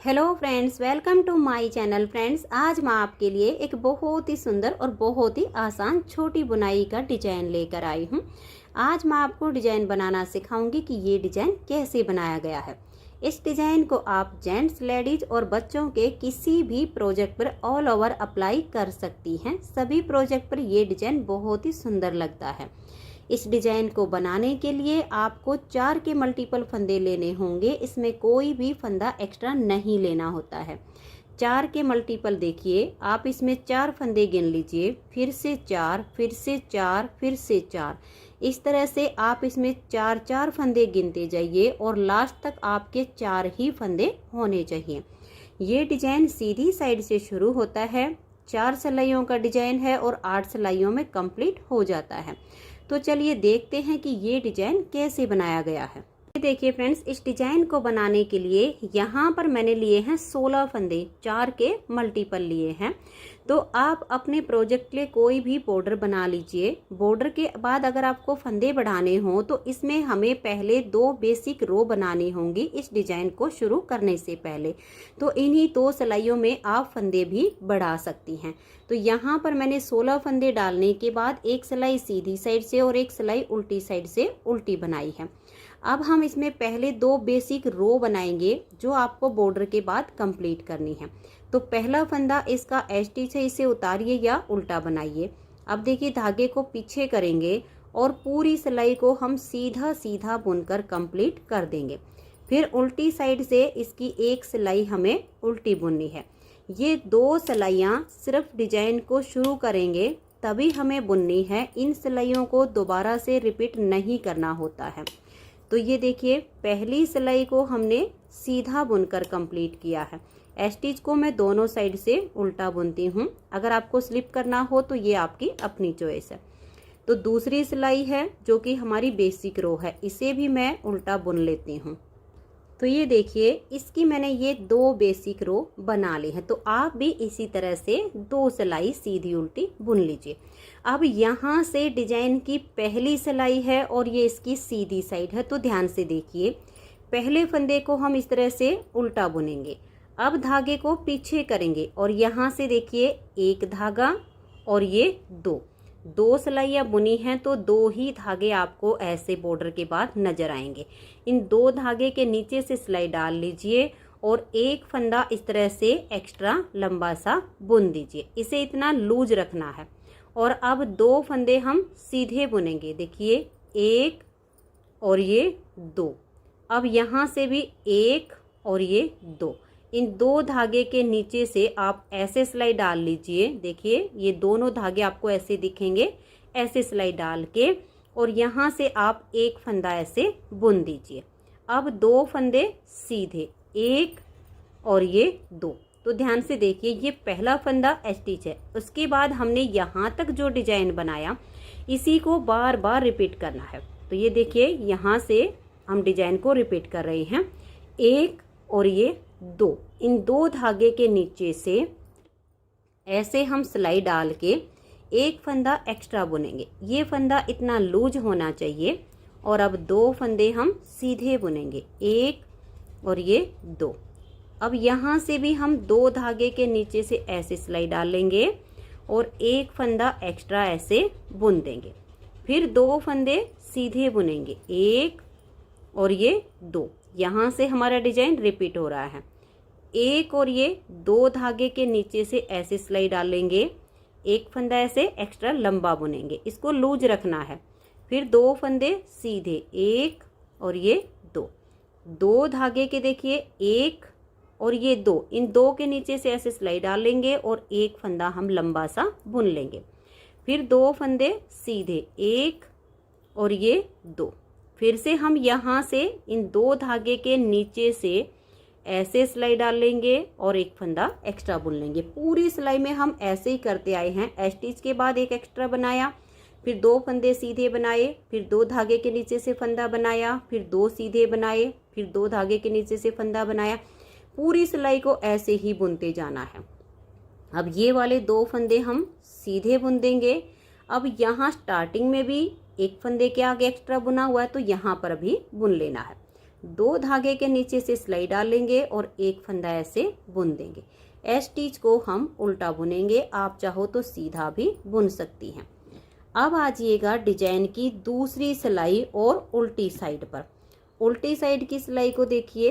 Hello friends, welcome to my channel. Friends, आज मैं आपके लिए एक बहुत ही सुंदर और बहुत ही आसान छोटी बुनाई का डिजाइन लेकर आई हूँ। आज मैं आपको डिजाइन बनाना सिखाऊंगी कि ये डिजाइन कैसे बनाया गया है। इस डिजाइन को आप जेंट्स, लेडीज और बच्चों के किसी भी प्रोजेक्ट पर ऑल ओवर अप्लाई कर सकती हैं। सभी प्रोजेक्ट पर ये डिजाइन बहुत ही सुंदर लगता है। इस डिजाइन को बनाने के लिए आपको 4 के मल्टीपल फंदे लेने होंगे। इसमें कोई भी फंदा एक्स्ट्रा नहीं लेना होता है। 4 के मल्टीपल देखिए, आप इसमें 4 फंदे गिन लीजिए, फिर से 4, फिर से 4, फिर से 4। इस तरह से आप इसमें 4 फंदे गिनते जाइए और लास्ट तक आपके 4 ही फंदे होने चाहिए। ये डिजाइन सीधी साइड से शुरू होता है, 4 सिलाइयों का डिजाइन है और 8 सिलाइयों में कंप्लीट हो जाता है। तो चलिए देखते हैं कि ये डिजाइन कैसे बनाया गया है। देखिए फ्रेंड्स, इस डिजाइन को बनाने के लिए यहाँ पर मैंने लिए हैं 16 फंदे, 4 के मल्टीपल लिए हैं। तो आप अपने प्रोजेक्ट के लिए कोई भी बॉर्डर बना लीजिए। बॉर्डर के बाद अगर आपको फंदे बढ़ाने हो तो इसमें हमें पहले 2 बेसिक रो बनानी होंगी इस डिजाइन को शुरू करने से पहले। तो इन्हीं 2 सिलाइयों में आप फंदे भी बढ़ा सकती हैं। तो यहाँ पर मैंने 16 फंदे डालने के बाद एक सिलाई सीधी साइड से और एक सिलाई उल्टी साइड से उल्टी बनाई है। अब हम इसमें पहले 2 बेसिक रो बनाएंगे जो आपको बॉर्डर के बाद कंप्लीट करनी है। तो पहला फंदा इसका स्टिच है, इसे उतारिए या उल्टा बनाइए। अब देखिए, धागे को पीछे करेंगे और पूरी सिलाई को हम सीधा सीधा बुनकर कंप्लीट कर देंगे। फिर उल्टी साइड से इसकी एक सिलाई हमें उल्टी बुननी है। ये 2 सिलाइयाँ सिर्फ डिजाइन को शुरू करेंगे तभी हमें बुननी है। इन सिलाइयों को दोबारा से रिपीट नहीं करना होता है। तो ये देखिए, पहली सिलाई को हमने सीधा बुनकर कंप्लीट किया है। स्टिच को मैं दोनों साइड से उल्टा बुनती हूँ। अगर आपको स्लिप करना हो तो ये आपकी अपनी चॉइस है। तो दूसरी सिलाई है जो कि हमारी बेसिक रो है, इसे भी मैं उल्टा बुन लेती हूँ। तो ये देखिए, इसकी मैंने ये 2 बेसिक रो बना ली है। तो आप भी इसी तरह से 2 सिलाई सीधी उल्टी बुन लीजिए। अब यहाँ से डिजाइन की पहली सिलाई है और ये इसकी सीधी साइड है। तो ध्यान से देखिए, पहले फंदे को हम इस तरह से उल्टा बुनेंगे। अब धागे को पीछे करेंगे और यहाँ से देखिए, एक धागा और ये 2 सिलाइयाँ बुनी हैं। तो 2 ही धागे आपको ऐसे बॉर्डर के बाद नजर आएंगे। इन 2 धागे के नीचे से सिलाई डाल लीजिए और एक फंदा इस तरह से एक्स्ट्रा लंबा सा बुन दीजिए। इसे इतना लूज रखना है। और अब 2 फंदे हम सीधे बुनेंगे। देखिए, 1 और ये 2। अब यहाँ से भी 1 और ये 2। इन 2 धागे के नीचे से आप ऐसे सिलाई डाल लीजिए। देखिए, ये दोनों धागे आपको ऐसे दिखेंगे। ऐसे सिलाई डाल के और यहाँ से आप एक फंदा ऐसे बुन दीजिए। अब 2 फंदे सीधे, 1 और ये 2। तो ध्यान से देखिए, ये पहला फंदा स्टिच है। उसके बाद हमने यहाँ तक जो डिजाइन बनाया इसी को बार बार रिपीट करना है। तो ये देखिए, यहाँ से हम डिजाइन को रिपीट कर रहे हैं। 1 और ये 2, इन 2 धागे के नीचे से ऐसे हम सिलाई डाल के एक फंदा एक्स्ट्रा बुनेंगे। ये फंदा इतना लूज होना चाहिए। और अब 2 फंदे हम सीधे बुनेंगे, 1 और ये 2। अब यहाँ से भी हम 2 धागे के नीचे से ऐसे सिलाई डालेंगे और एक फंदा एक्स्ट्रा ऐसे बुन देंगे। फिर 2 फंदे सीधे बुनेंगे, 1 और ये 2। यहाँ से हमारा डिजाइन रिपीट हो रहा है। 1 और ये 2 धागे के नीचे से ऐसे सिलाई डालेंगे, एक फंदा ऐसे एक्स्ट्रा लंबा बुनेंगे। इसको लूज रखना है। फिर 2 फंदे सीधे, 1 और ये 2 धागे के देखिए, 1 और ये 2। इन 2 के नीचे से ऐसे सिलाई डालेंगे और एक फंदा हम लंबा सा बुन लेंगे। फिर 2 फंदे सीधे, 1 और ये 2। फिर से हम यहाँ से इन 2 धागे के नीचे से ऐसे सिलाई डालेंगे और एक फंदा एक्स्ट्रा बुन लेंगे। पूरी सिलाई में हम ऐसे ही करते आए हैं। स्टिच के बाद एक एक्स्ट्रा बनाया, फिर 2 फंदे सीधे बनाए, फिर 2 धागे के नीचे से फंदा बनाया, फिर 2 सीधे बनाए, फिर 2 धागे के नीचे से फंदा बनाया। पूरी सिलाई को ऐसे ही बुनते जाना है। अब ये वाले 2 फंदे हम सीधे बुन देंगे। अब यहाँ स्टार्टिंग में भी एक फंदे के आगे एक्स्ट्रा बुना हुआ है, तो यहाँ पर भी बुन लेना है। 2 धागे के नीचे से सिलाई डालेंगे और एक फंदा ऐसे बुन देंगे। एस स्टिच को हम उल्टा बुनेंगे, आप चाहो तो सीधा भी बुन सकती हैं। अब आ जाइएगा डिजाइन की दूसरी सिलाई और उल्टी साइड पर। उल्टी साइड की सिलाई को देखिए,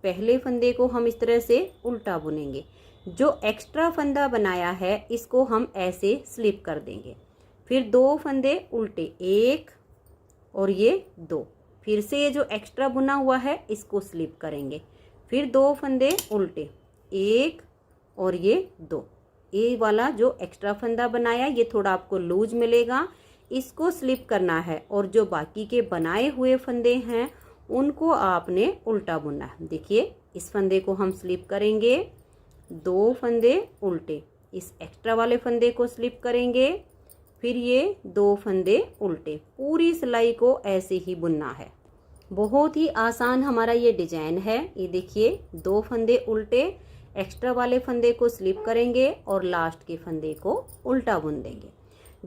पहले फंदे को हम इस तरह से उल्टा बुनेंगे। जो एक्स्ट्रा फंदा बनाया है इसको हम ऐसे स्लिप कर देंगे। फिर 2 फंदे उल्टे, 1 और ये 2। फिर से ये जो एक्स्ट्रा बुना हुआ है इसको स्लिप करेंगे। फिर 2 फंदे उल्टे, 1 और ये 2। ये वाला जो एक्स्ट्रा फंदा बनाया ये थोड़ा आपको लूज मिलेगा, इसको स्लिप करना है। और जो बाकी के बनाए हुए फंदे हैं उनको आपने उल्टा बुनना है। देखिए इस फंदे को हम स्लिप करेंगे, 2 फंदे उल्टे, इस एक्स्ट्रा वाले फंदे को स्लिप करेंगे, फिर ये 2 फंदे उल्टे। पूरी सिलाई को ऐसे ही बुनना है। बहुत ही आसान हमारा ये डिजाइन है। ये देखिए 2 फंदे उल्टे, एक्स्ट्रा वाले फंदे को स्लिप करेंगे और लास्ट के फंदे को उल्टा बुन देंगे।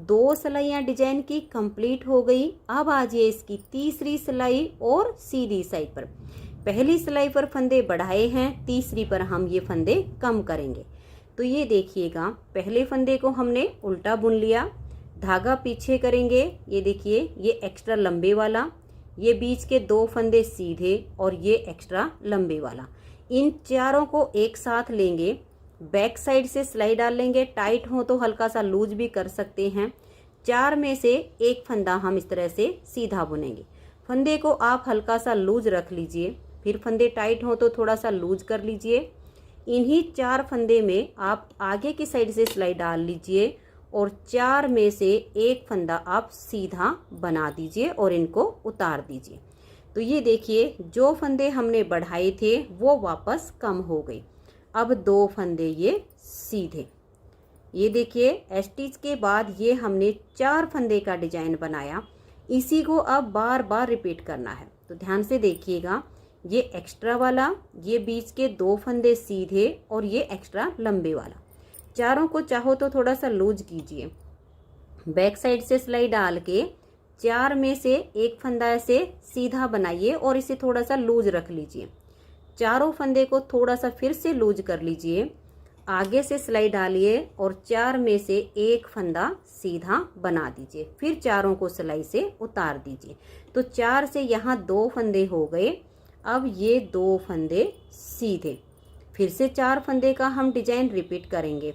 2 सिलाइयाँ डिजाइन की कंप्लीट हो गई। अब आ जाइए इसकी तीसरी सिलाई और सीधी साइड पर। पहली सिलाई पर फंदे बढ़ाए हैं, तीसरी पर हम ये फंदे कम करेंगे। तो ये देखिएगा, पहले फंदे को हमने उल्टा बुन लिया, धागा पीछे करेंगे। ये देखिए ये एक्स्ट्रा लंबे वाला, ये बीच के 2 फंदे सीधे और ये एक्स्ट्रा लंबे वाला, इन चारों को एक साथ लेंगे। बैक साइड से सिलाई डाल लेंगे, टाइट हो तो हल्का सा लूज भी कर सकते हैं। 4 में से एक फंदा हम इस तरह से सीधा बुनेंगे। फंदे को आप हल्का सा लूज रख लीजिए, फिर फंदे टाइट हो तो थोड़ा सा लूज कर लीजिए। इन्हीं 4 फंदे में आप आगे की साइड से सिलाई डाल लीजिए और 4 में से एक फंदा आप सीधा बना दीजिए और इनको उतार दीजिए। तो ये देखिए जो फंदे हमने बढ़ाए थे वो वापस कम हो गए। अब 2 फंदे ये सीधे। ये देखिए स्टिच के बाद ये हमने 4 फंदे का डिजाइन बनाया। इसी को अब बार बार रिपीट करना है। तो ध्यान से देखिएगा, ये एक्स्ट्रा वाला, ये बीच के 2 फंदे सीधे और ये एक्स्ट्रा लंबे वाला, चारों को चाहो तो थोड़ा सा लूज कीजिए। बैक साइड से सिलाई डाल के 4 में से एक फंदा ऐसे सीधा बनाइए और इसे थोड़ा सा लूज रख लीजिए। चारों फंदे को थोड़ा सा फिर से लूज कर लीजिए, आगे से सिलाई डालिए और 4 में से एक फंदा सीधा बना दीजिए। फिर चारों को सिलाई से उतार दीजिए। तो 4 से यहाँ 2 फंदे हो गए। अब ये 2 फंदे सीधे, फिर से 4 फंदे का हम डिजाइन रिपीट करेंगे।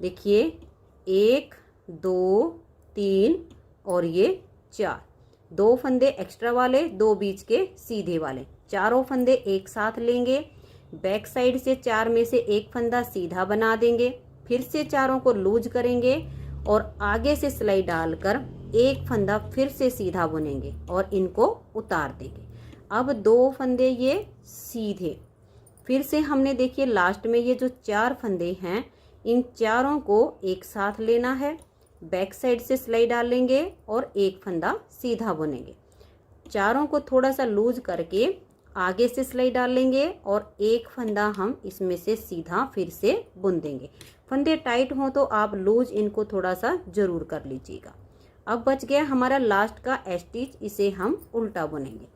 देखिए 1 2 3 और ये 4, 2 फंदे एक्स्ट्रा वाले, 2 बीच के सीधे वाले, चारों फंदे एक साथ लेंगे। बैक साइड से 4 में से एक फंदा सीधा बना देंगे, फिर से चारों को लूज करेंगे और आगे से सिलाई डालकर एक फंदा फिर से सीधा बुनेंगे और इनको उतार देंगे। अब 2 फंदे ये सीधे, फिर से हमने देखिए लास्ट में ये जो 4 फंदे हैं इन चारों को एक साथ लेना है। बैक साइड से सिलाई डालेंगे और एक फंदा सीधा बुनेंगे। चारों को थोड़ा सा लूज करके आगे से सिलाई डालेंगे और एक फंदा हम इसमें से सीधा फिर से बुन देंगे। फंदे टाइट हों तो आप लूज इनको थोड़ा सा जरूर कर लीजिएगा। अब बच गया हमारा लास्ट का स्टिच, इसे हम उल्टा बुनेंगे।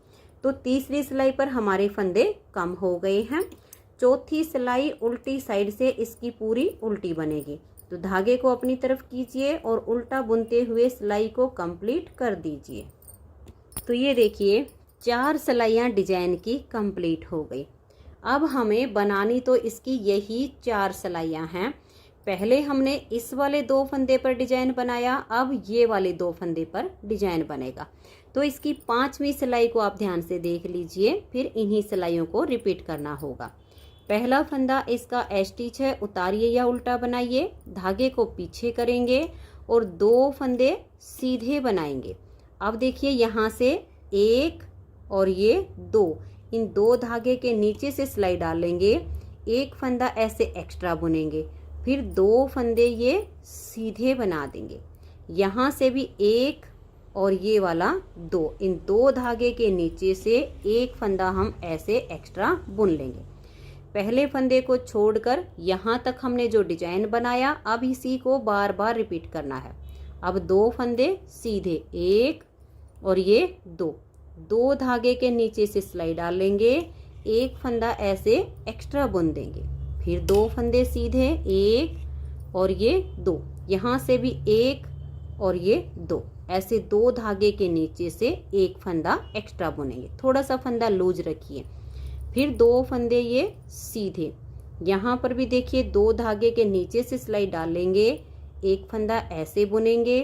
तो तीसरी सिलाई पर हमारे फंदे कम हो गए हैं। चौथी सिलाई उल्टी साइड से इसकी पूरी उल्टी बनेगी। तो धागे को अपनी तरफ कीजिए और उल्टा बुनते हुए सिलाई को कंप्लीट कर दीजिए। तो ये देखिए 4 सिलाइयाँ डिजाइन की कंप्लीट हो गई। अब हमें बनानी तो इसकी यही 4 सिलाइयाँ हैं। पहले हमने इस वाले 2 फंदे पर डिजाइन बनाया, अब ये वाले 2 फंदे पर डिजाइन बनेगा। तो इसकी 5वीं सिलाई को आप ध्यान से देख लीजिए, फिर इन्हीं सिलाइयों को रिपीट करना होगा। पहला फंदा इसका स्टिच है, उतारिए या उल्टा बनाइए, धागे को पीछे करेंगे और 2 फंदे सीधे बनाएंगे। अब देखिए यहाँ से 1 और ये 2, इन 2 धागे के नीचे से सिलाई डालेंगे, एक फंदा ऐसे एक्स्ट्रा बुनेंगे, फिर 2 फंदे ये सीधे बना देंगे। यहाँ से भी 1 और ये वाला 2, इन 2 धागे के नीचे से एक फंदा हम ऐसे एक्स्ट्रा बुन लेंगे। पहले फंदे को छोड़कर यहाँ तक हमने जो डिजाइन बनाया, अब इसी को बार बार रिपीट करना है। अब 2 फंदे सीधे, 1 और ये 2, 2 धागे के नीचे से सिलाई डाल लेंगे, एक फंदा ऐसे एक्स्ट्रा बुन देंगे, फिर 2 फंदे सीधे, 1 और ये 2, यहाँ से भी 1 और ये 2, ऐसे 2 धागे के नीचे से एक फंदा एक्स्ट्रा बुनेंगे। थोड़ा सा फंदा लूज रखिए, फिर 2 फंदे ये सीधे, यहाँ पर भी देखिए 2 धागे के नीचे से सिलाई डालेंगे, एक फंदा ऐसे बुनेंगे,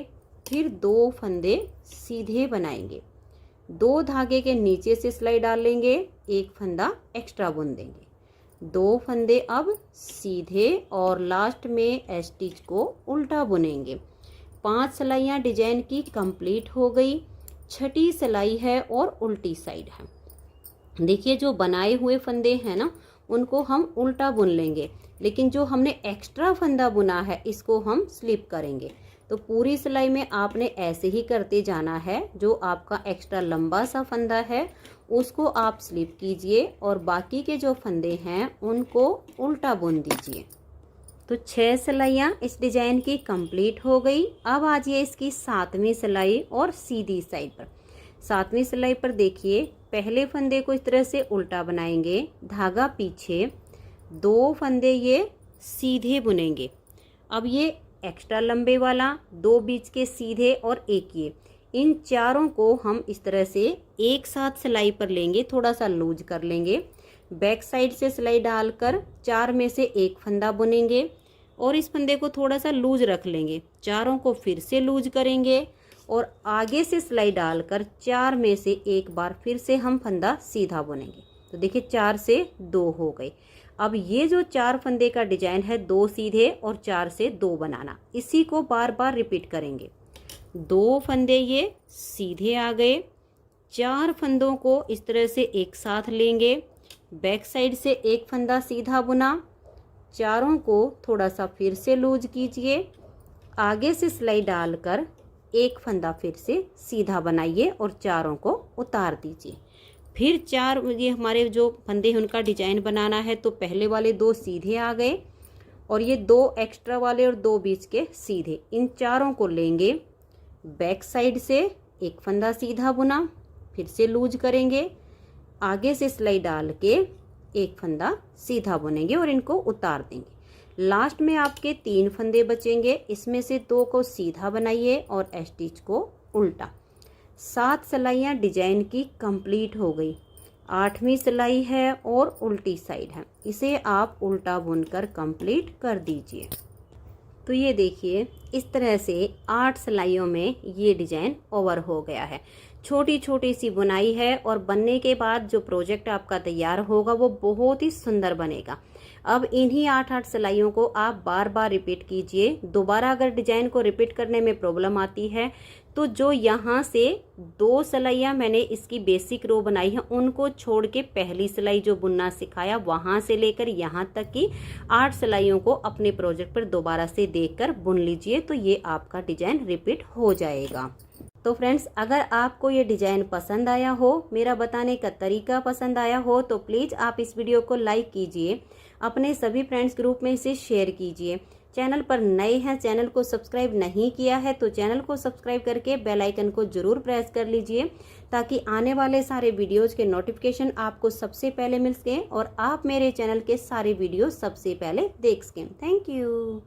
फिर 2 फंदे सीधे बनाएंगे, 2 धागे के नीचे से सिलाई डाल लेंगे, एक फंदा एक्स्ट्रा बुन देंगे, 2 फंदे अब सीधे और लास्ट में स्टिच को उल्टा बुनेंगे। 5 सिलाइयाँ डिजाइन की कंप्लीट हो गई। छठी सिलाई है और उल्टी साइड है। देखिए जो बनाए हुए फंदे हैं ना, उनको हम उल्टा बुन लेंगे, लेकिन जो हमने एक्स्ट्रा फंदा बुना है इसको हम स्लिप करेंगे। तो पूरी सिलाई में आपने ऐसे ही करते जाना है। जो आपका एक्स्ट्रा लंबा सा फंदा है उसको आप स्लिप कीजिए और बाकी के जो फंदे हैं उनको उल्टा बुन दीजिए। तो 6 सिलाइयाँ इस डिजाइन की कंप्लीट हो गई। अब आ जाइए इसकी 7वीं सिलाई और सीधी साइड पर। 7वीं सिलाई पर देखिए, पहले फंदे को इस तरह से उल्टा बनाएंगे, धागा पीछे, 2 फंदे ये सीधे बुनेंगे। अब ये एक्स्ट्रा लंबे वाला, 2 बीच के सीधे और एक ये, इन चारों को हम इस तरह से एक साथ सिलाई पर लेंगे, थोड़ा सा लूज कर लेंगे। बैक साइड से सिलाई डालकर 4 में से एक फंदा बुनेंगे और इस फंदे को थोड़ा सा लूज रख लेंगे, चारों को फिर से लूज करेंगे और आगे से सिलाई डालकर 4 में से एक बार फिर से हम फंदा सीधा बुनेंगे। तो देखिए 4 से 2 हो गए। अब ये जो 4 फंदे का डिजाइन है, 2 सीधे और 4 से 2 बनाना, इसी को बार बार रिपीट करेंगे। 2 फंदे ये सीधे आ गए, 4 फंदों को इस तरह से एक साथ लेंगे, बैक साइड से एक फंदा सीधा बुना, चारों को थोड़ा सा फिर से लूज कीजिए, आगे से सिलाई डालकर एक फंदा फिर से सीधा बनाइए और चारों को उतार दीजिए। फिर 4 ये हमारे जो फंदे हैं उनका डिजाइन बनाना है। तो पहले वाले 2 सीधे आ गए और ये 2 एक्स्ट्रा वाले और 2 बीच के सीधे, इन चारों को लेंगे, बैक साइड से एक फंदा सीधा बुना, फिर से लूज करेंगे, आगे से सिलाई डाल के एक फंदा सीधा बुनेंगे और इनको उतार देंगे। लास्ट में आपके 3 फंदे बचेंगे, इसमें से 2 को सीधा बनाइए और स्टिच को उल्टा। 7 सिलाइयाँ डिजाइन की कंप्लीट हो गई। 8वीं सिलाई है और उल्टी साइड है, इसे आप उल्टा बुनकर कंप्लीट कर दीजिए। तो ये देखिए इस तरह से 8 सिलाइयों में ये डिजाइन ओवर हो गया है। छोटी छोटी सी बुनाई है और बनने के बाद जो प्रोजेक्ट आपका तैयार होगा वो बहुत ही सुंदर बनेगा। अब इन्हीं 8-8 सिलाइयों को आप बार बार रिपीट कीजिए। दोबारा अगर डिजाइन को रिपीट करने में प्रॉब्लम आती है तो जो यहाँ से 2 सिलाइयाँ मैंने इसकी बेसिक रो बनाई है उनको छोड़ के पहली सिलाई जो बुनना सिखाया वहाँ से लेकर यहाँ तक की 8 सिलाइयों को अपने प्रोजेक्ट पर दोबारा से देखकर बुन लीजिए, तो ये आपका डिजाइन रिपीट हो जाएगा। तो फ्रेंड्स, अगर आपको ये डिजाइन पसंद आया हो, मेरा बताने का तरीका पसंद आया हो, तो प्लीज़ आप इस वीडियो को लाइक कीजिए, अपने सभी फ्रेंड्स ग्रुप में इसे शेयर कीजिए। चैनल पर नए हैं, चैनल को सब्सक्राइब नहीं किया है तो चैनल को सब्सक्राइब करके बेल आइकन को जरूर प्रेस कर लीजिए, ताकि आने वाले सारे वीडियोज़ के नोटिफिकेशन आपको सबसे पहले मिल सकें और आप मेरे चैनल के सारे वीडियो सबसे पहले देख सकें। Thank you.